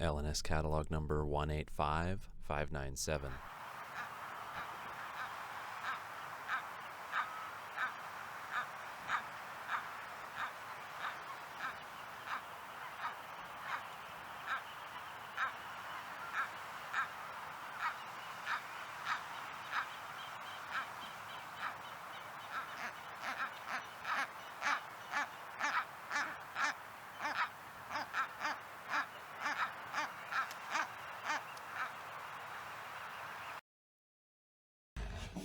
LNS catalog number 185597.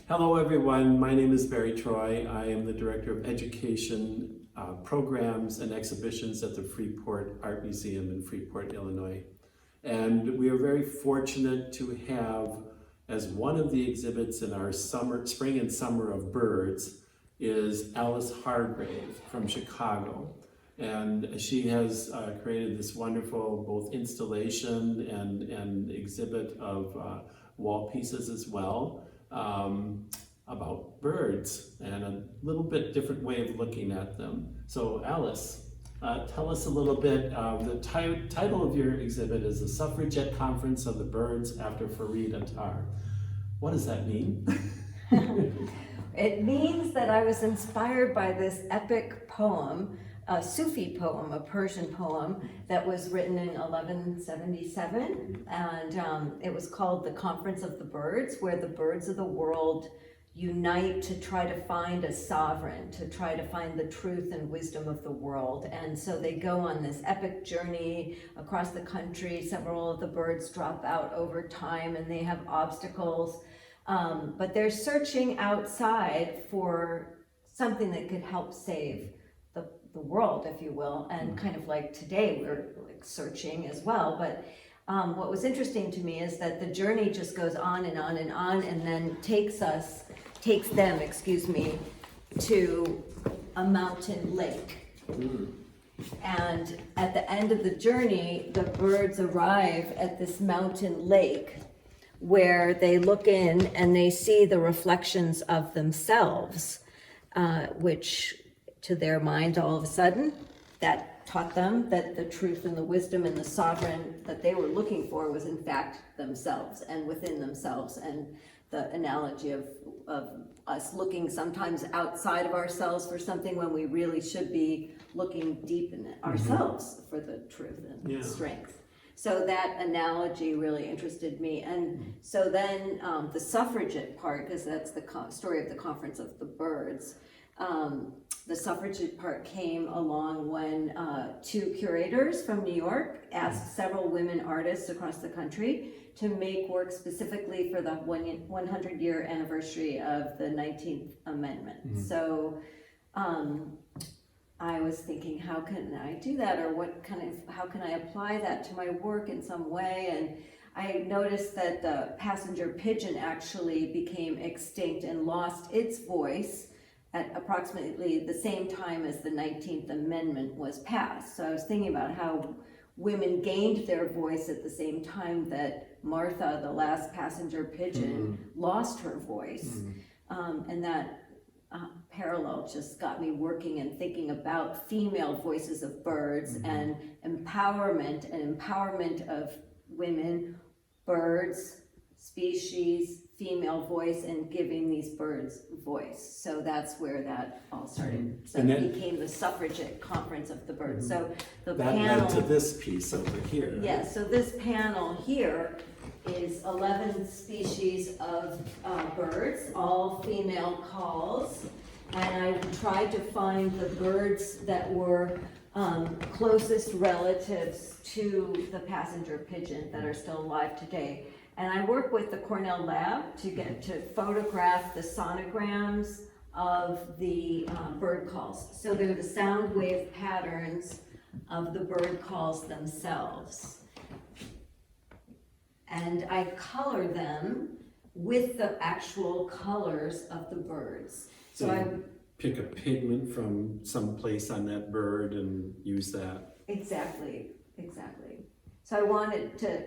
Hello everyone, my name is Treu. I am the Director of Education, Programs and Exhibitions at the Freeport Art Museum in Freeport, Illinois. And we are very fortunate to have, as one of the exhibits in our spring and summer of birds, is Alice Hargrave from Chicago. And she has created this wonderful both installation and exhibit of wall pieces as well. About birds and a little bit different way of looking at them. So Alice, tell us a little bit. The title of your exhibit is the Suffragette Conference of the Birds After Farid Attar. What does that mean? It means that I was inspired by this epic poem, a Sufi poem, a Persian poem that was written in 1177, and it was called the Conference of the Birds, where the birds of the world unite to try to find a sovereign, to try to find the truth and wisdom of the world. And so they go on this epic journey across the country. Several of the birds drop out over time and they have obstacles, but they're searching outside for something that could help save the world, if you will, and kind of like today we're like searching as well. But what was interesting to me is that the journey just goes on and on and on, and then takes them to a mountain lake. And at the end of the journey, the birds arrive at this mountain lake where they look in and they see the reflections of themselves, which to their mind, all of a sudden, that taught them that the truth and the wisdom and the sovereign that they were looking for was in fact themselves and within themselves. And the analogy of us looking sometimes outside of ourselves for something when we really should be looking deep in ourselves for the truth and strength. So that analogy really interested me. And so then the suffragette part, because that's the story of the Conference of the Birds, the suffragette part came along when two curators from New York asked several women artists across the country to make work specifically for the 100-year anniversary of the 19th Amendment. So I was thinking, how can I do that, or how can I apply that to my work in some way? And I noticed that the passenger pigeon actually became extinct and lost its voice at approximately the same time as the 19th Amendment was passed. So I was thinking about how women gained their voice at the same time that Martha, the last passenger pigeon, lost her voice. And that parallel just got me working and thinking about female voices of birds and empowerment of women, birds, species, female voice, and giving these birds voice. So that's where that all started. So it became the Suffragette Conference of the Birds. So the panel led to this piece over here. Yeah, so this panel here is 11 species of birds, all female calls. And I tried to find the birds that were closest relatives to the passenger pigeon that are still alive today. And I work with the Cornell Lab to get to photograph the sonograms of the bird calls. So they're the sound wave patterns of the bird calls themselves. And I color them with the actual colors of the birds. So I pick a pigment from some place on that bird and use that. Exactly. So I wanted to,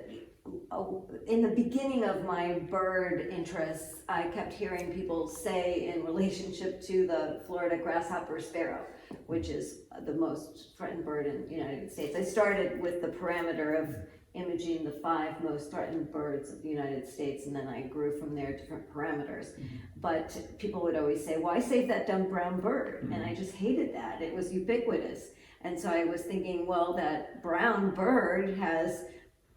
in the beginning of my bird interests, I kept hearing people say in relationship to the Florida grasshopper sparrow, which is the most threatened bird in the United States. I started with the parameter of imaging the 5 most threatened birds of the United States, and then I grew from there different parameters. But people would always say, why save that dumb brown bird? And I just hated that. It was ubiquitous. And so I was thinking, well, that brown bird has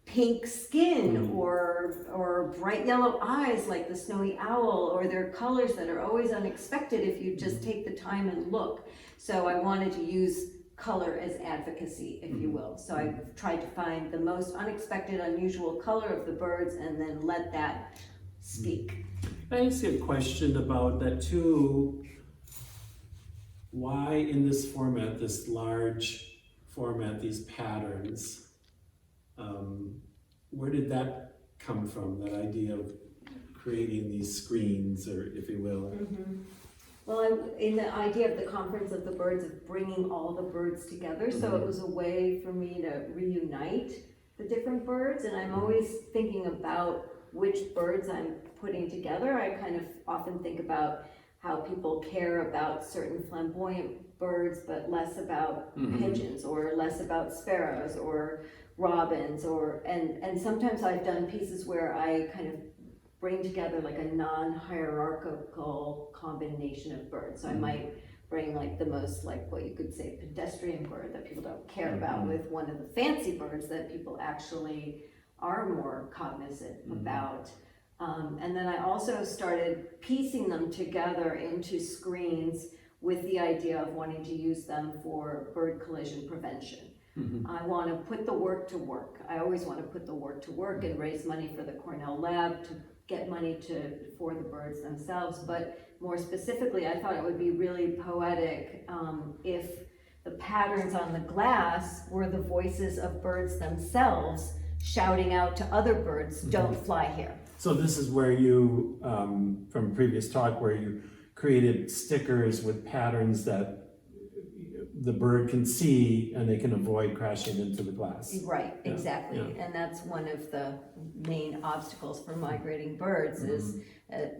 pink skin or bright yellow eyes like the snowy owl, or their colors that are always unexpected if you just take the time and look. So I wanted to use color as advocacy, if you will. So I tried to find the most unexpected, unusual color of the birds and then let that speak. I ask you a question about that too. Why in this format, this large format, these patterns? Where did that come from, that idea of creating these screens, or if you will? Well, in the idea of the Conference of the Birds, of bringing all the birds together, so it was a way for me to reunite the different birds, and I'm always thinking about which birds I'm putting together. I kind of often think about how people care about certain flamboyant birds, but less about pigeons, or less about sparrows, or robins, and sometimes I've done pieces where I kind of bring together like a non-hierarchical combination of birds. So I might bring like the most, like what you could say, pedestrian bird that people don't care about, with one of the fancy birds that people actually are more cognizant about. And then I also started piecing them together into screens with the idea of wanting to use them for bird collision prevention. I want to put the work to work. I always want to put the work to work and raise money for the Cornell lab to get money for the birds themselves. But more specifically, I thought it would be really poetic if the patterns on the glass were the voices of birds themselves shouting out to other birds, don't fly here. So this is where you, from a previous talk, where you created stickers with patterns that the bird can see and they can avoid crashing into the glass. Right, exactly. And that's one of the main obstacles for migrating birds is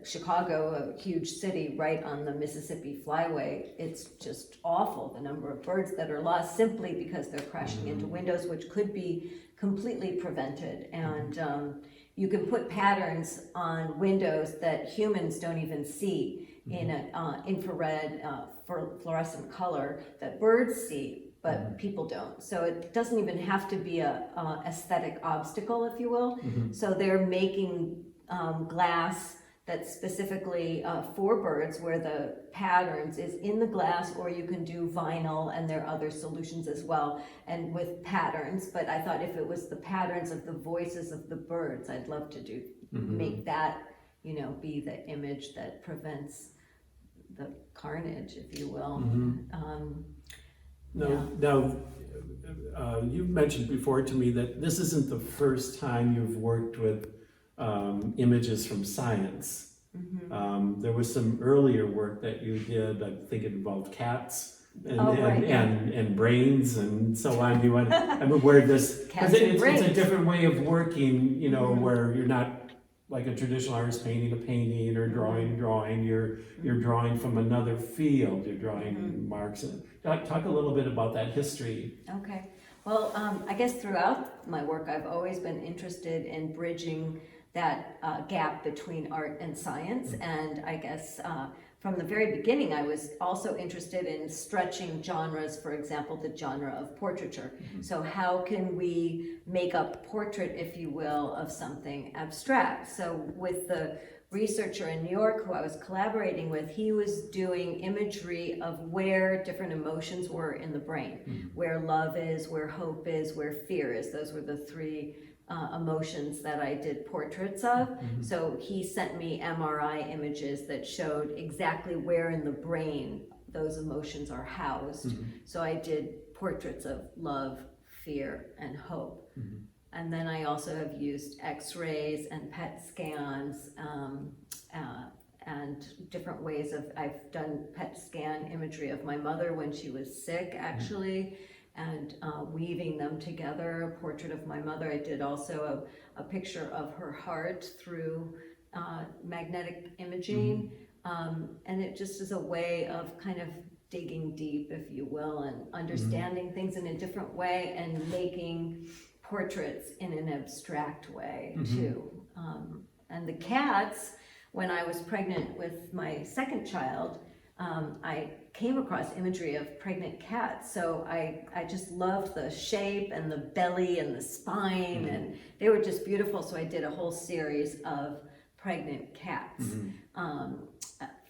Chicago, a huge city right on the Mississippi Flyway. It's just awful, the number of birds that are lost simply because they're crashing into windows, which could be completely prevented. And you can put patterns on windows that humans don't even see in an infrared fluorescent color that birds see, but people don't. So it doesn't even have to be a aesthetic obstacle, if you will. So they're making glass that's specifically for birds, where the patterns is in the glass, or you can do vinyl, and there are other solutions as well, and with patterns. But I thought if it was the patterns of the voices of the birds, I'd love to do make that, you know, be the image that prevents the carnage, if you will. Now, you've mentioned before to me that this isn't the first time you've worked with images from science. There was some earlier work that you did, I think it involved cats and brains and so on. You want, I'm aware of this, because it's a different way of working, you know, where you're not like a traditional artist painting a painting or drawing, you're drawing from another field, you're drawing marks. Talk a little bit about that history. Okay, well, I guess throughout my work, I've always been interested in bridging that gap between art and science, and I guess from the very beginning, I was also interested in stretching genres, for example, the genre of portraiture. So how can we make a portrait, if you will, of something abstract? So with the researcher in New York who I was collaborating with, he was doing imagery of where different emotions were in the brain, where love is, where hope is, where fear is. Those were the three emotions that I did portraits of. So he sent me MRI images that showed exactly where in the brain those emotions are housed. So I did portraits of love, fear, and hope. And then I also have used x-rays and PET scans and different ways of, I've done PET scan imagery of my mother when she was sick, actually, and weaving them together, a portrait of my mother. I did also a picture of her heart through magnetic imaging, and it just is a way of kind of digging deep, if you will, and understanding things in a different way and making portraits in an abstract way too. And the cats, when I was pregnant with my second child, I came across imagery of pregnant cats. So I just loved the shape and the belly and the spine, and they were just beautiful. So I did a whole series of pregnant cats, a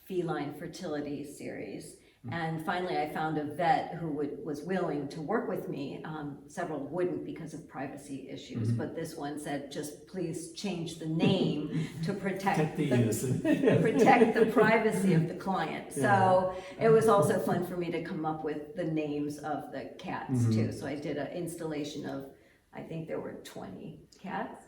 feline fertility series. And finally, I found a vet who was willing to work with me. Several wouldn't because of privacy issues, but this one said, just please change the name to protect protect the privacy of the client. So it was also fun for me to come up with the names of the cats too. So I did an installation of, I think there were 20 cats.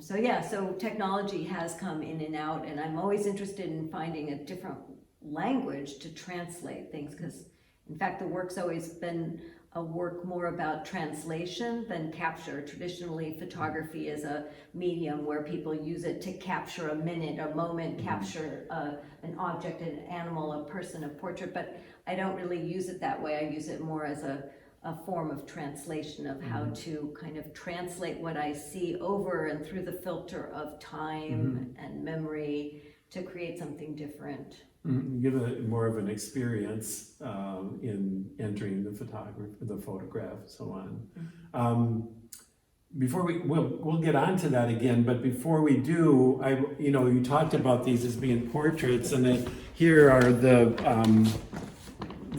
So yeah, so technology has come in and out, and I'm always interested in finding a different language to translate things, because in fact the work's always been a work more about translation than capture. Traditionally, photography is a medium where people use it to capture a minute, a moment, capture an object, an animal, a person, a portrait, but I don't really use it that way. I use it more as a form of translation of how to kind of translate what I see over and through the filter of time and memory to create something different. Give it more of an experience in entering the photograph, so on. Before we'll get on to that again, but before we do, you talked about these as being portraits, and then here are the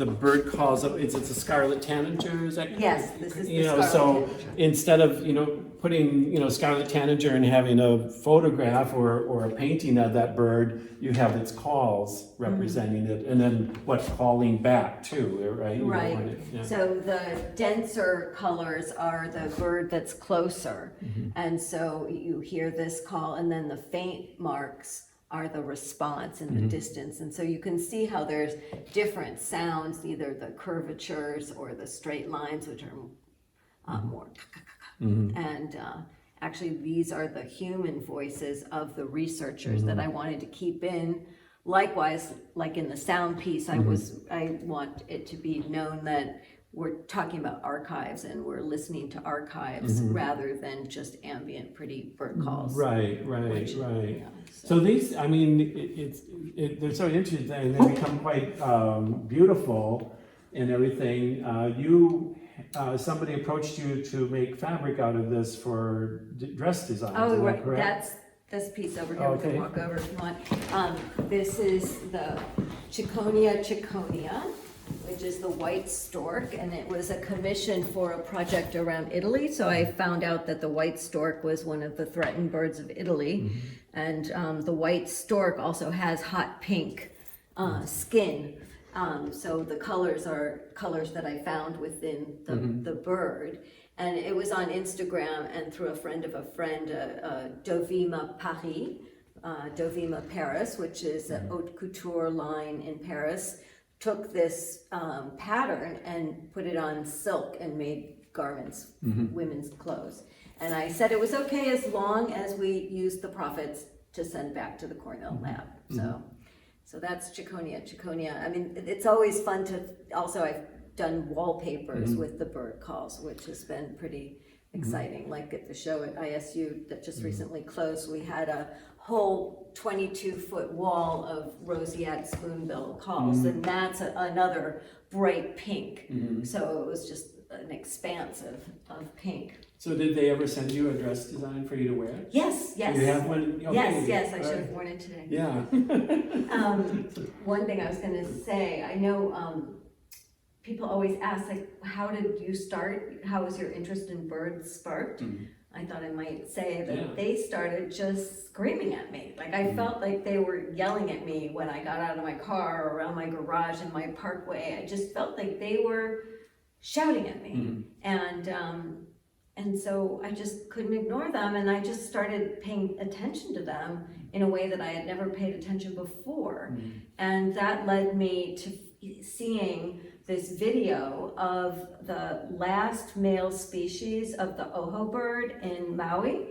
bird calls up. It's a scarlet tanager. Is that Yes, this is the scarlet so tanager. Instead of putting scarlet tanager and having a photograph or a painting of that bird, you have its calls representing it, and then calling back too, right? Right. So the denser colors are the bird that's closer, and so you hear this call, and then the faint marks are the response in the distance. And so you can see how there's different sounds, either the curvatures or the straight lines, which are more and actually these are the human voices of the researchers that I wanted to keep in. Likewise, like in the sound piece, I want it to be known that we're talking about archives and we're listening to archives rather than just ambient pretty bird calls. Right. Yeah, So these, they're so interesting, and they become quite beautiful and everything. Somebody approached you to make fabric out of this for dress design. Oh, is that right, correct? that's this piece over here. We can walk over if you want. This is the Ciconia, which is the white stork, and it was a commission for a project around Italy. So I found out that the white stork was one of the threatened birds of Italy, and the white stork also has hot pink skin. So the colors are colors that I found within the bird. And it was on Instagram and through a friend of a friend, Dovima Paris, which is a haute couture line in Paris, took this pattern and put it on silk and made garments, women's clothes. And I said it was okay as long as we used the profits to send back to the Cornell lab. So that's Ciconia. I mean, it's always fun to, also I've done wallpapers with the bird calls, which has been pretty exciting. Like at the show at ISU that just recently closed, we had a whole 22-foot wall of roseate spoonbill calls, and that's another bright pink. So it was just an expanse of pink. So did they ever send you a dress design for you to wear? Yes. Do you have one? Okay. Yes, I should have worn it today. Yeah. One thing I was gonna say, I know people always ask, like, how did you start? How was your interest in birds sparked? I thought I might say that they started just screaming at me. Like I felt like they were yelling at me when I got out of my car or around my garage in my parkway. I just felt like they were shouting at me. And so I just couldn't ignore them, and I just started paying attention to them in a way that I had never paid attention before. And that led me to seeing this video of the last male species of the oho bird in Maui.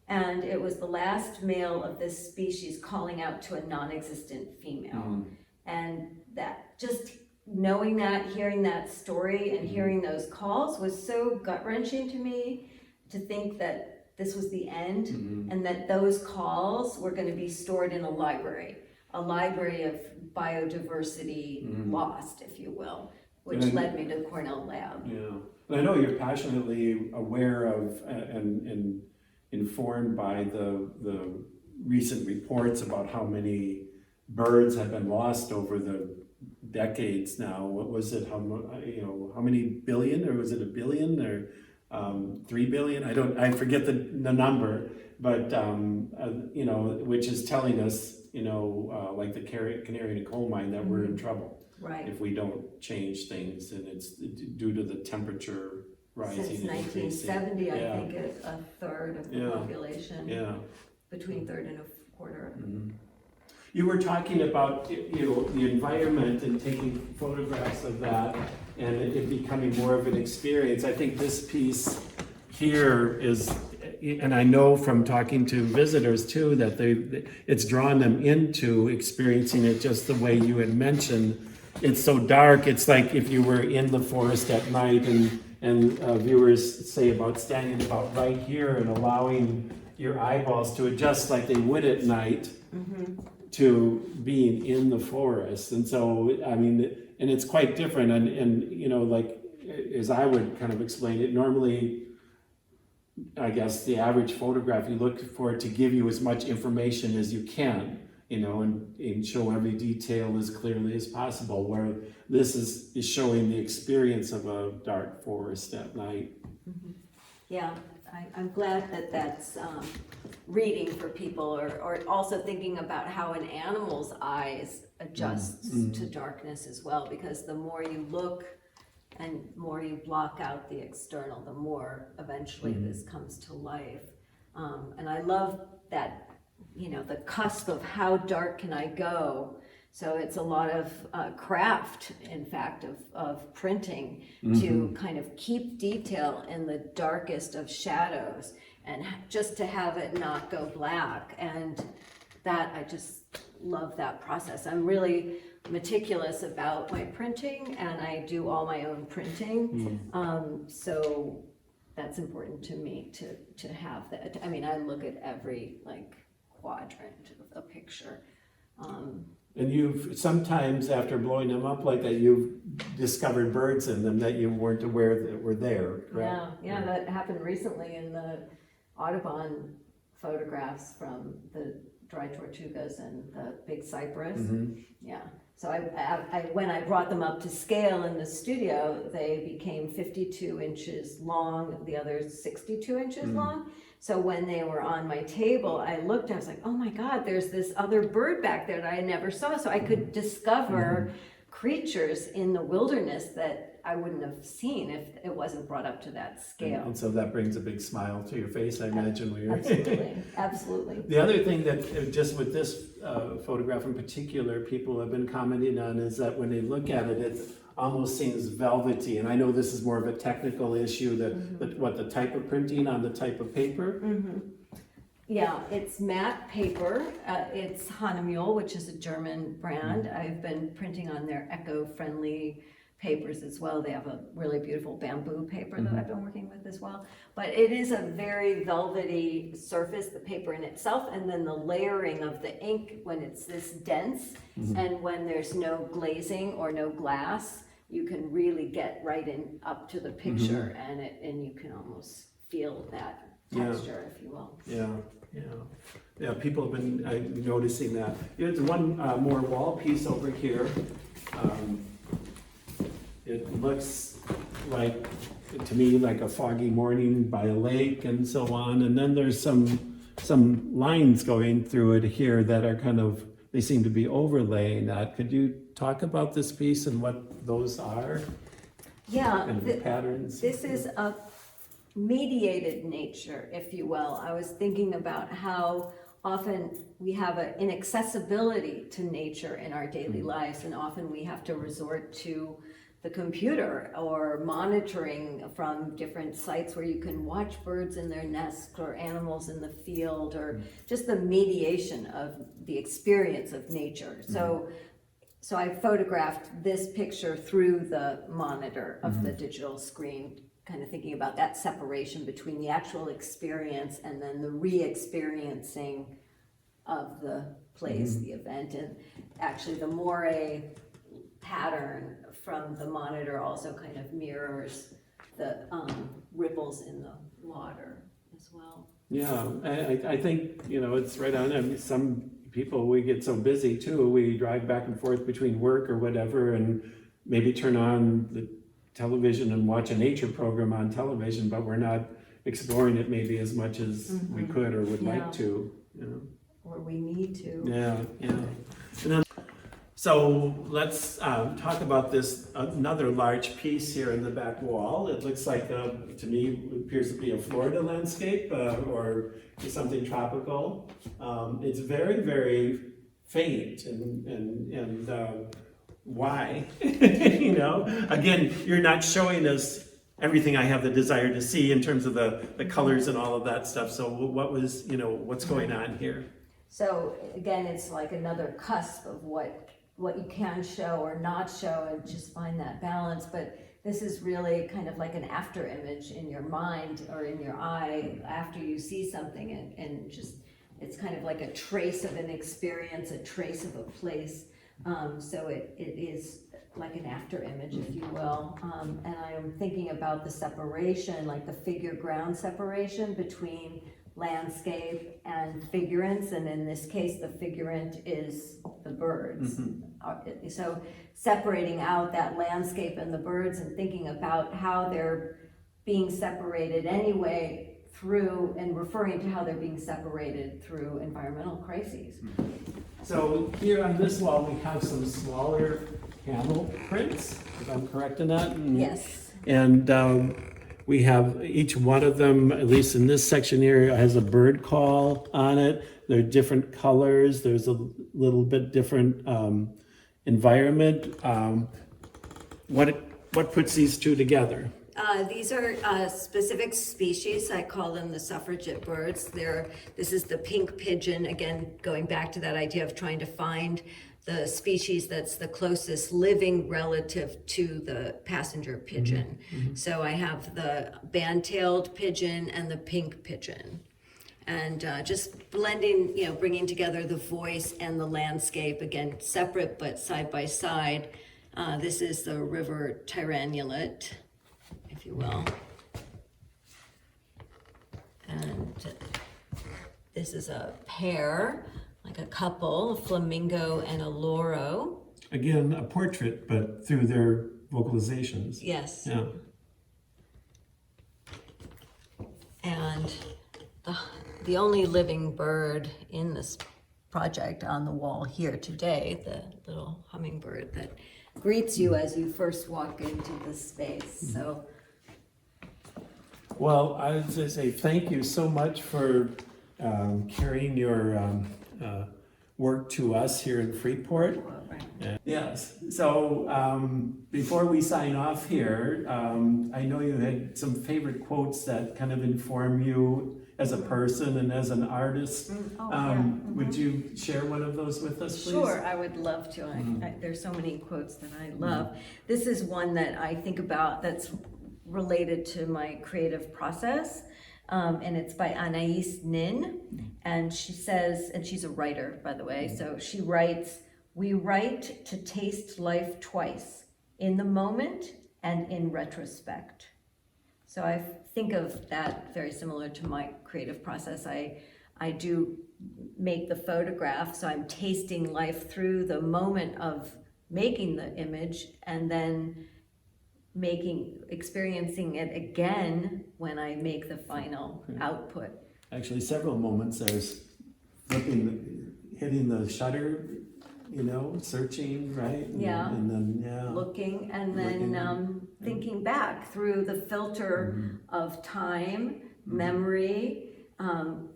And it was the last male of this species calling out to a non-existent female. And that just knowing that, hearing that story and hearing those calls was so gut-wrenching to me to think that this was the end, Mhm. and that those calls were gonna be stored in a library of biodiversity lost, if you will, which And led me to Cornell Lab. Yeah, and I know you're passionately aware of and informed by the recent reports about how many birds have been lost over the decades now. What was it? How many billion, or was it a billion, or 3 billion? I forget the number, but which is telling us, like the canary in a coal mine, that we're in trouble. Right. If we don't change things, and it's due to the temperature rising. Since and increasing. 1970, Yeah. I think a third of the Yeah. population, Yeah. between third and a quarter. Mhm. You were talking about, the environment and taking photographs of that, and it becoming more of an experience. I think this piece here is, and I know from talking to visitors too, that it's drawn them into experiencing it just the way you had mentioned. It's so dark, it's like if you were in the forest at night, and viewers say about standing about right here and allowing your eyeballs to adjust like they would at night to being in the forest. And so, I mean, and it's quite different, and like, as I would kind of explain it, normally, I guess the average photograph, you look for it to give you as much information as you can, and show every detail as clearly as possible, where this is showing the experience of a dark forest at night. Yeah, I'm glad that that's reading for people, or also thinking about how an animal's eyes adjusts to darkness as well, because the more you look and more you block out the external, the more eventually this comes to life. And I love that, the cusp of how dark can I go. So it's a lot of craft, in fact, of printing to kind of keep detail in the darkest of shadows, and just to have it not go black. And that, I just love that process. I'm really meticulous about my printing, and I do all my own printing. So that's important to me to have that. I mean, I look at every quadrant of a picture. And you've sometimes, after blowing them up like that, you've discovered birds in them that you weren't aware that were there, correct? Yeah, that happened recently in the Audubon photographs from the dry tortugas and the big cypress. Yeah, so when I brought them up to scale in the studio, they became 52 inches long, the others 62 inches long. So when they were on my table, I looked, I was like, oh my God, there's this other bird back there that I never saw. So I could discover creatures in the wilderness that I wouldn't have seen if it wasn't brought up to that scale. And so that brings a big smile to your face, I imagine. When you're Absolutely. The other thing that, just with this photograph in particular, people have been commenting on is that when they look at it, it almost seems velvety. And I know this is more of a technical issue, the type of printing on the type of paper. Yeah, it's matte paper. It's Hahnemühle, which is a German brand. I've been printing on their eco-friendly papers as well. They have a really beautiful bamboo paper that I've been working with as well. But it is a very velvety surface, the paper in itself, and then the layering of the ink when it's this dense, and when there's no glazing or no glass, you can really get right in up to the picture, and you can almost feel that texture, if you will. Yeah, people have been noticing that. There's one more wall piece over here. It looks like, to me, like a foggy morning by a lake and so on. And then there's some lines going through it here that are they seem to be overlaying that. Could you talk about this piece and what those are? Yeah, And the patterns? This is a mediated nature, if you will. I was thinking about how often we have an inaccessibility to nature in our daily lives, and often we have to resort to the computer or monitoring from different sites where you can watch birds in their nests or animals in the field, or just the mediation of the experience of nature. So I photographed this picture through the monitor of the digital screen kind of thinking about that separation between the actual experience and then the re-experiencing of the place, the event. And actually the moire pattern from the monitor also kind of mirrors the ripples in the water as well. Yeah, I think, it's right on. I mean, some people, we get so busy too, we drive back and forth between work or whatever and maybe turn on the television and watch a nature program on television, but we're not exploring it maybe as much as we could or would like to, Or we need to. Yeah. And then, so let's talk about this, another large piece here in the back wall. It looks like, to me, it appears to be a Florida landscape or something tropical. It's very, very faint and why? Again, you're not showing us everything I have the desire to see in terms of the colors and all of that stuff. So what was, what's going on here? So again, it's like another cusp of what you can show or not show, and just find that balance. But this is really kind of like an after image in your mind or in your eye after you see something, and just, it's kind of like a trace of an experience, a trace of a place. So it is like an after image, if you will. And I am thinking about the separation, like the figure ground separation between landscape and figurants, and in this case the figurant is the birds. So separating out that landscape and the birds and thinking about how they're being separated anyway through, and referring to how they're being separated through environmental crises. So here on this wall we have some smaller panel prints, if I'm correct in that? Yes. And we have each one of them, at least in this section here, has a bird call on it. They're different colors. There's a little bit different environment. What puts these two together? These are specific species. I call them the suffragette birds. This is the pink pigeon, again, going back to that idea of trying to find the species that's the closest living relative to the passenger pigeon. So I have the band-tailed pigeon and the pink pigeon. And just blending, bringing together the voice and the landscape, again, separate but side by side. This is the river tyrannulet, if you will. And this is a pair, like a couple, a flamingo and a loro. Again, a portrait, but through their vocalizations. Yes. Yeah. And the only living bird in this project on the wall here today, the little hummingbird that greets you as you first walk into the space. So. Well, I would just say thank you so much for carrying your work to us here in Freeport. Yes, so before we sign off here, I know you had some favorite quotes that kind of inform you as a person and as an artist. Would you share one of those with us, please? Sure, I would love to. There's so many quotes that I love. This is one that I think about that's related to my creative process. And it's by Anais Nin, and she says, and she's a writer, by the way, so she writes, "We write to taste life twice, in the moment and in retrospect." So I think of that very similar to my creative process. I do make the photograph, so I'm tasting life through the moment of making the image, and then experiencing it again when I make the final output. Actually, several moments. There's hitting the shutter, searching, right? Yeah. And then, Looking, and then thinking back through the filter of time, memory,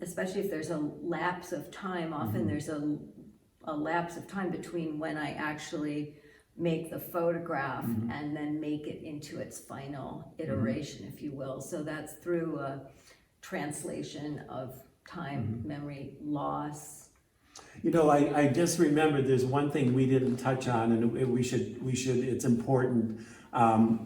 especially if there's a lapse of time. Often there's a lapse of time between when I actually make the photograph and then make it into its final iteration, if you will. So that's through a translation of time, memory, loss. I just remembered there's one thing we didn't touch on, and we should, it's important.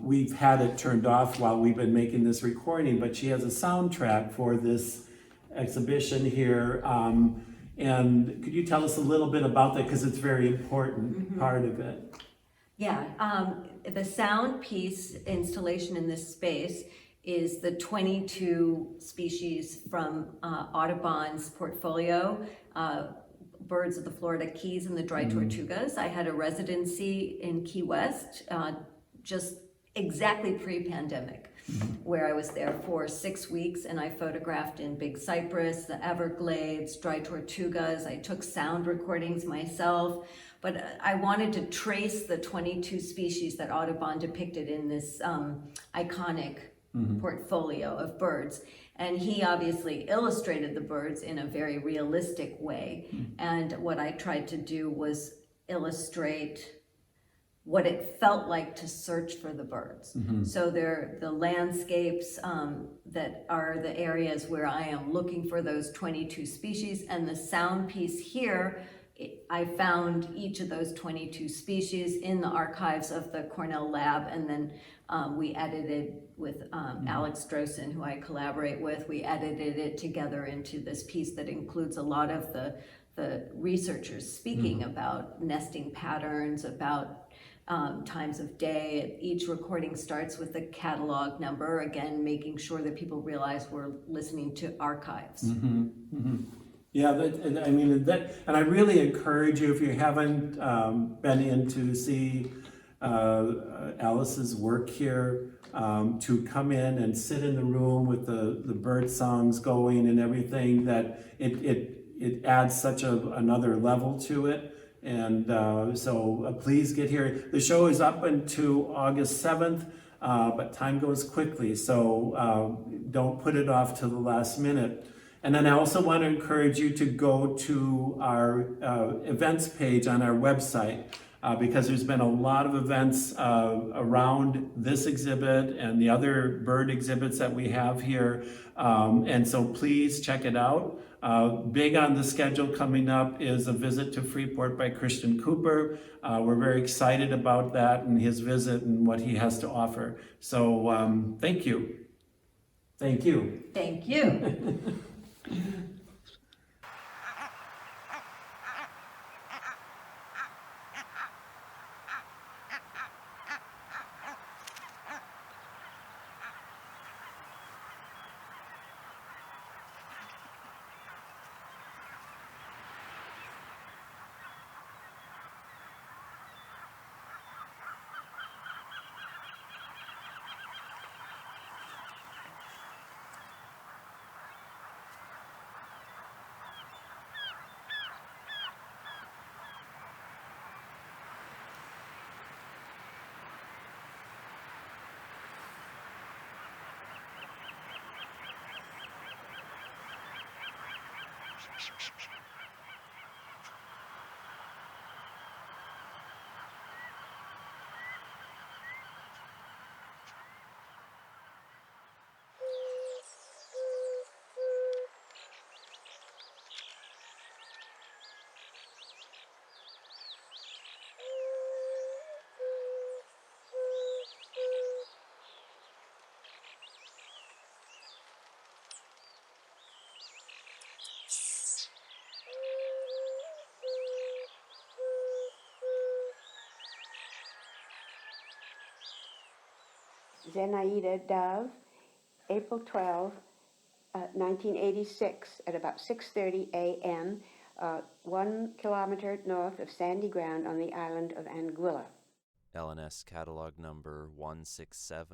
We've had it turned off while we've been making this recording, but she has a soundtrack for this exhibition here. And could you tell us a little bit about that, because it's a very important part of it? Yeah, the sound piece installation in this space is the 22 species from Audubon's portfolio, Birds of the Florida Keys and the Dry Tortugas. I had a residency in Key West, just exactly pre-pandemic, where I was there for 6 weeks, and I photographed in Big Cypress, the Everglades, Dry Tortugas. I took sound recordings myself, but I wanted to trace the 22 species that Audubon depicted in this iconic portfolio of birds. And he obviously illustrated the birds in a very realistic way. And what I tried to do was illustrate what it felt like to search for the birds. So they're the landscapes that are the areas where I am looking for those 22 species, and the sound piece here, I found each of those 22 species in the archives of the Cornell lab, and then we edited with Alex Drosen, who I collaborate with. We edited it together into this piece that includes a lot of the researchers speaking about nesting patterns, about times of day. Each recording starts with a catalog number, again, making sure that people realize we're listening to archives. Yeah, and I really encourage you, if you haven't been in to see Alice's work here, to come in and sit in the room with the bird songs going and everything, that it adds such another level to it. And so please get here. The show is up until August 7th, but time goes quickly, so don't put it off till the last minute. And then I also want to encourage you to go to our events page on our website, because there's been a lot of events around this exhibit and the other bird exhibits that we have here. And so please check it out. Big on the schedule coming up is a visit to Freeport by Christian Cooper. We're very excited about that and his visit and what he has to offer. So thank you. Thank you. Thank you. Zenaida Dove, April 12, 1986, at about 6:30 a.m., 1 kilometer north of Sandy Ground on the island of Anguilla. LNS catalog number 167.